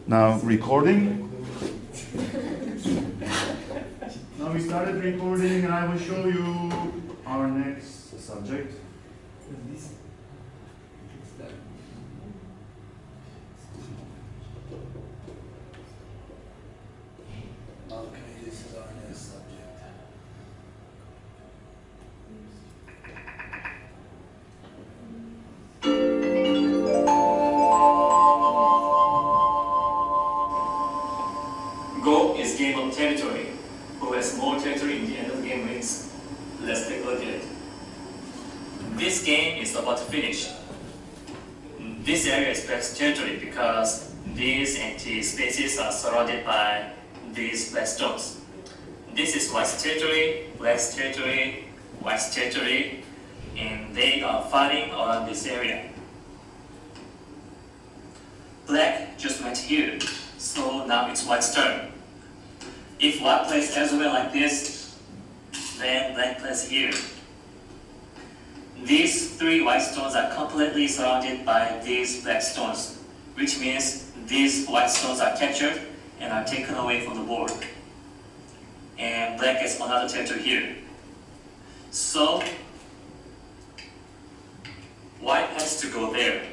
Now recording. Now we started recording and I will show you our next subject. Okay, this is our next subject. Go is game of territory. Who has more territory in the end of the game wins. Let's take a look at it. This game is about to finish. This area is Black's territory because these empty spaces are surrounded by these black stones. This is White's territory, Black's territory, White's territory, and they are fighting around this area. Black just went here, so now it's White's turn. If White plays elsewhere like this, then Black plays here. These three white stones are completely surrounded by these black stones, which means these white stones are captured and are taken away from the board. And Black gets another territory here. So, White has to go there.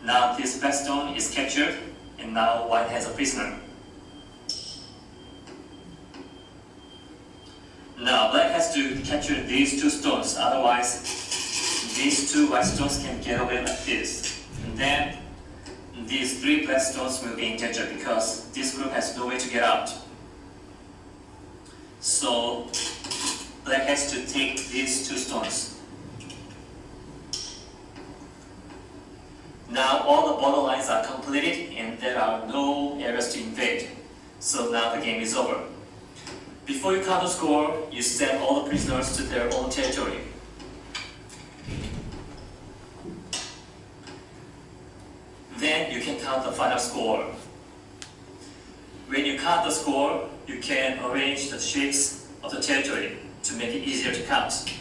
Now this black stone is captured, and now White has a prisoner. Now Black has to capture these two stones, otherwise these two white stones can get away like this. And then these three black stones will be in danger because this group has no way to get out. So Black has to take these two stones. Now all the borderlines are completed and there are no areas to invade. So now the game is over. Before you count the score, you send all the prisoners to their own territory. Then you can count the final score. When you count the score, you can arrange the shapes of the territory to make it easier to count.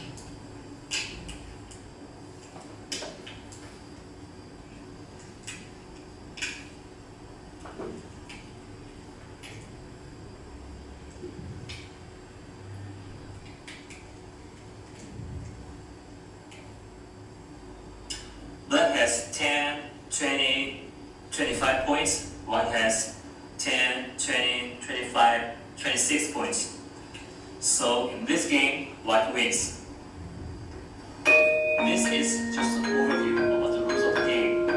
Black has 10, 20, 25 points. White has 10, 20, 25, 26 points. So in this game, White wins. This is just an overview about the rules of the game.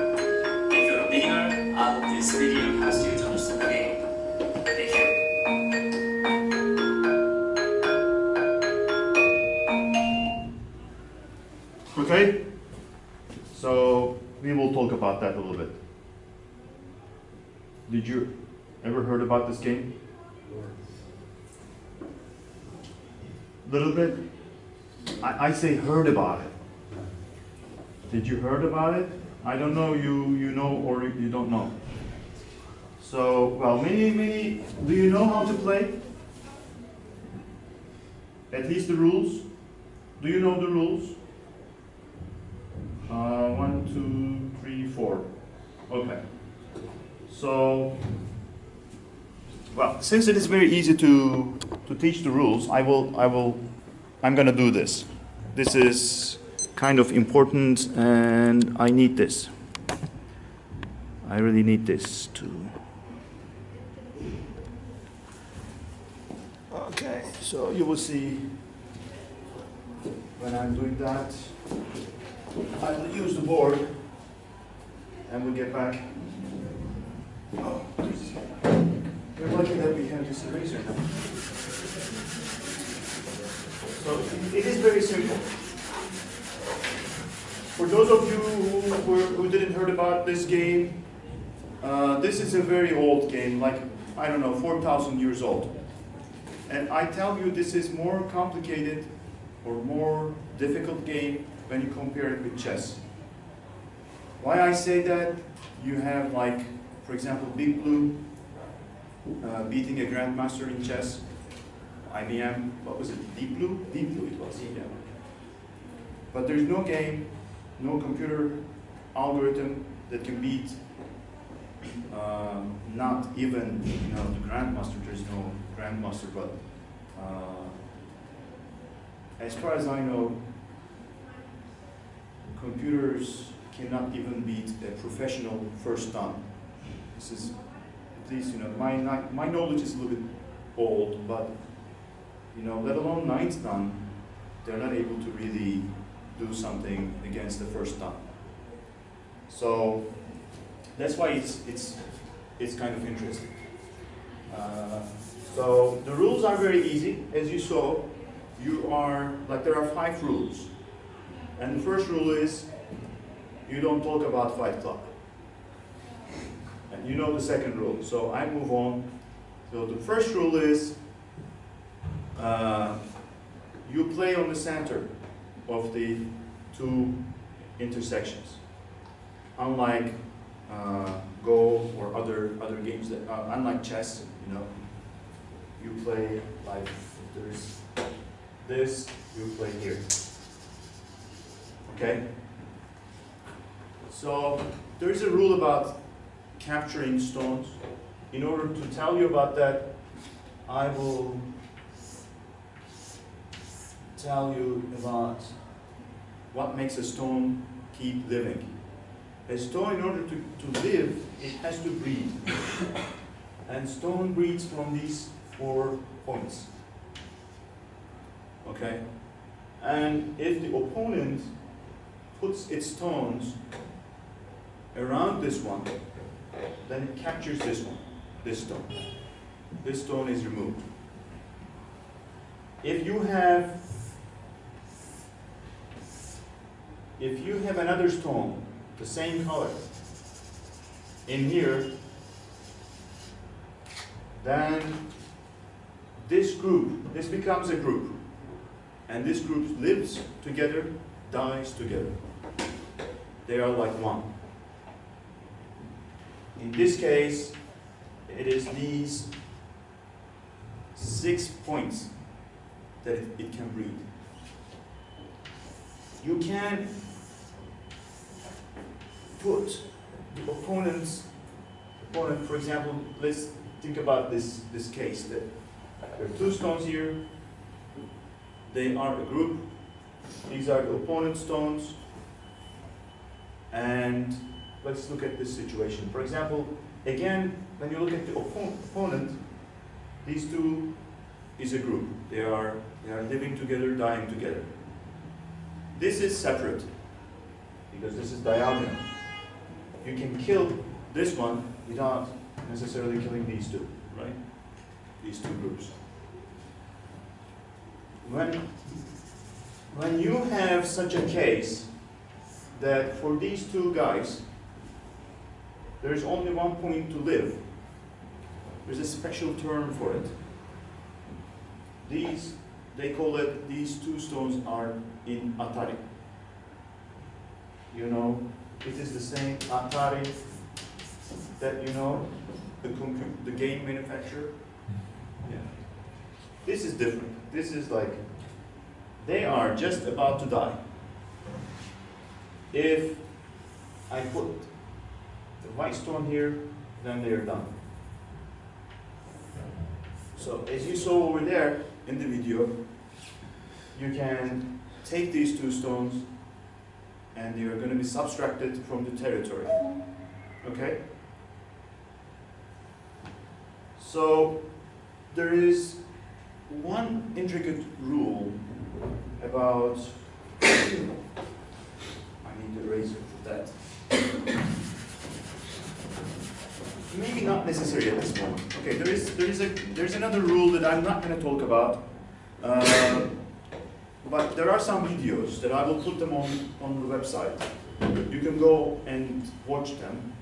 If you're a beginner, I hope this video helps you to understand the game. Thank you. Okay? So we will talk about that a little bit. Did you ever heard about this game? Little bit? I say heard about it. Did you heard about it? I don't know, you know or you don't know. So, well, many, do you know how to play? At least the rules? Do you know the rules? 1, 2, 3, 4. Okay. So, well, since it is very easy to teach the rules, I'm gonna do this. This is kind of important, and I need this. I really need this to. Okay. So you will see when I'm doing that. I will use the board and we'll get back. Oh, we're lucky that we have this eraser now. So it is very simple. For those of you who didn't heard about this game, this is a very old game, like, I don't know, 4,000 years old. And I tell you, this is more complicated or more difficult game when you compare it with chess. Why I say that? You have, like, for example, Big Blue beating a grandmaster in chess. IBM, what was it? Deep Blue? Deep Blue it was, yeah. But there's no game, no computer algorithm that can beat not even, you know, the grandmaster. There's no grandmaster, but as far as I know, computers cannot even beat a professional first dan. This is, at least, you know, my knowledge is a little bit old, but, you know, let alone ninth dan, they're not able to really do something against the first dan. So that's why it's kind of interesting. So the rules are very easy. As you saw, there are 5 rules. And the first rule is, you don't talk about Fight Club. And you know the second rule, so I move on. So the first rule is, you play on the center of the 2 intersections. Unlike Go or other games that, unlike chess, you know, you play like, if there's this, you play here. Okay? So there is a rule about capturing stones. In order to tell you about that, I will tell you about what makes a stone keep living. A stone, in order to live, it has to breathe. And stone breathes from these 4 points. Okay? And if the opponent puts its stones around this one, then it captures this one, this stone. This stone is removed. If you have another stone, the same color, in here, then this becomes a group. And this group lives together, dies together. They are like one. In this case, it is these 6 points that it can breed. You can put the opponent, for example, let's think about this case, that there are 2 stones here. They are a group. These are the opponent stones. And let's look at this situation. For example, again, when you look at the opponent, these 2 is a group. They are living together, dying together. This is separate, because this is diagonal. You can kill this one without necessarily killing these 2, right? These 2 groups. When you have such a case that for these 2 guys, there is only 1 point to live, there's a special term for it. They call it, these 2 stones are in Atari. You know, it is the same Atari that, you know, the game manufacturer. Yeah. This is different. This is like, they are just about to die. If I put the white stone here, then they are done. So as you saw over there in the video, you can take these 2 stones and they are going to be subtracted from the territory. Okay? So there is one intricate rule about, I need a razor for that. Maybe not necessary at this moment. Okay, there's another rule that I'm not going to talk about, but there are some videos that I will put them on the website. You can go and watch them.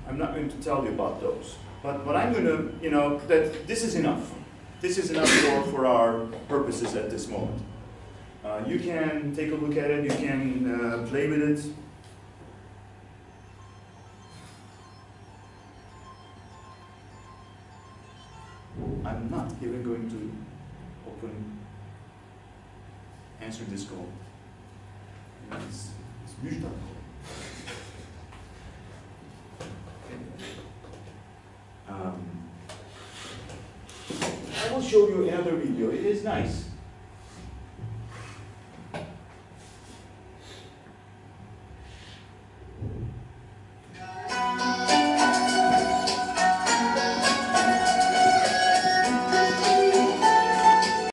I'm not going to tell you about those, but what I'm going to, you know, that this is enough. This is enough for our purposes at this moment. You can take a look at it. You can play with it. I'm not even going to answer this call. It's mühsam. I will show you another video. It is nice.